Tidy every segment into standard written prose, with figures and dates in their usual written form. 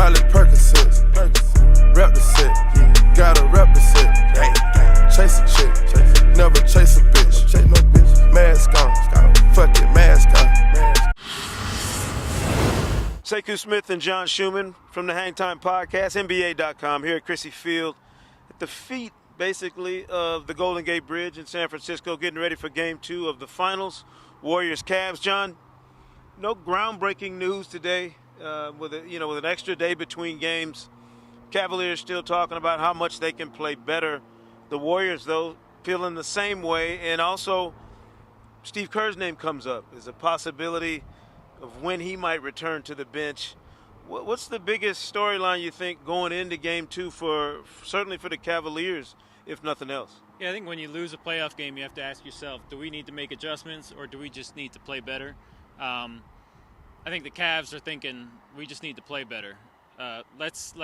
Miley Percocets, rep the set, gotta rep the set. Chase a chick, never chase a bitch. Chase no bitch. Mask on, fuck it, mask on. Sekou Smith and John Schumann from the Hang Time Podcast, NBA.com, here at Chrissy Field, at the feet, basically, of the Golden Gate Bridge in San Francisco, getting ready for Game 2 of the Finals, Warriors-Cavs. John, no groundbreaking news today, with an extra day between games. Cavaliers still talking about how much they can play better. The Warriors, though, feeling the same way, and also Steve Kerr's name comes up as a possibility of when he might return to the bench. What's the biggest storyline you think going into Game 2 certainly for the Cavaliers, if nothing else? Yeah, I think when you lose a playoff game, you have to ask yourself, do we need to make adjustments or do we just need to play better? I think the Cavs are thinking we just need to play better. Let's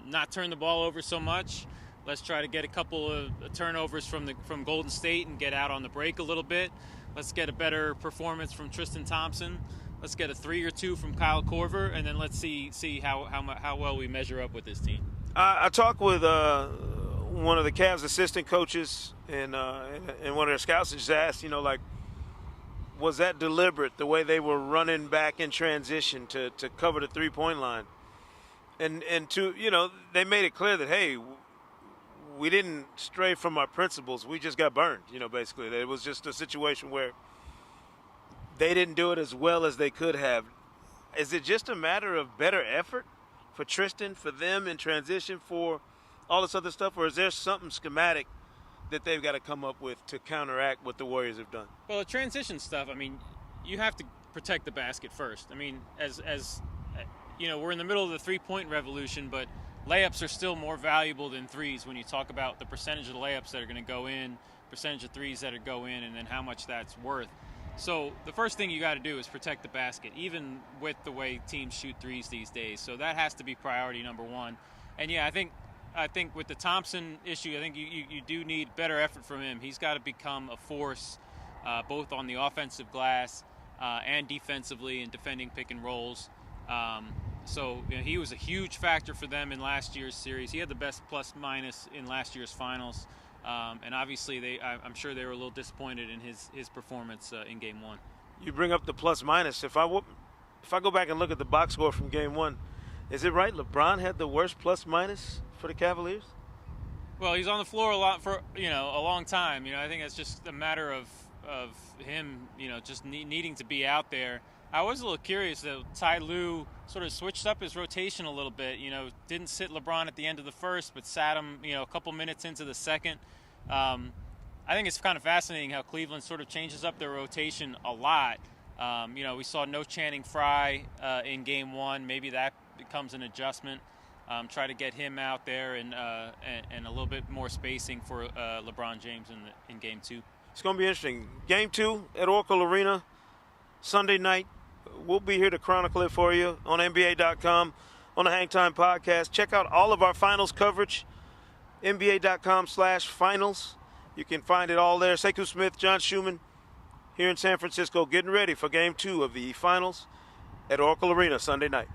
not turn the ball over so much. Let's try to get a couple of turnovers from Golden State and get out on the break a little bit. Let's get a better performance from Tristan Thompson. Let's get a 3 or 2 from Kyle Korver, and then let's see how well we measure up with this team. I talked with one of the Cavs assistant coaches and one of their scouts, and just asked, was that deliberate, the way they were running back in transition to cover the three-point line? And they made it clear that, hey, we didn't stray from our principles. We just got burned, basically. It was just a situation where they didn't do it as well as they could have. Is it just a matter of better effort for Tristan, for them in transition, for all this other stuff? Or is there something schematic that they've got to come up with to counteract what the Warriors have done? Well, the transition stuff, you have to protect the basket first. As we're in the middle of the three-point revolution, but layups are still more valuable than threes when you talk about the percentage of the layups that are going to go in, percentage of threes that are go in, and then how much that's worth. So the first thing you got to do is protect the basket, even with the way teams shoot threes these days. So that has to be priority number one. And yeah, I think with the Thompson issue, I think you do need better effort from him. He's got to become a force, both on the offensive glass and defensively in defending pick and rolls. He was a huge factor for them in last year's series. He had the best plus-minus in last year's finals. And obviously, I'm sure they were a little disappointed in his performance in Game 1. You bring up the plus-minus. If I go back and look at the box score from Game 1, is it right LeBron had the worst plus-minus for the Cavaliers? Well, he's on the floor a lot for a long time. I think it's just a matter of him just needing to be out there. I was a little curious that Ty Lue sort of switched up his rotation a little bit. Didn't sit LeBron at the end of the first, but sat him, a couple minutes into the second. I think it's kind of fascinating how Cleveland sort of changes up their rotation a lot. We saw no Channing Frye in Game 1. Maybe that becomes an adjustment. Try to get him out there and a little bit more spacing for LeBron James in Game 2. It's going to be interesting. Game 2 at Oracle Arena, Sunday night. We'll be here to chronicle it for you on NBA.com, on the Hang Time Podcast. Check out all of our finals coverage, NBA.com/finals. You can find it all there. Sekou Smith, John Schumann, here in San Francisco, getting ready for Game 2 of the finals at Oracle Arena Sunday night.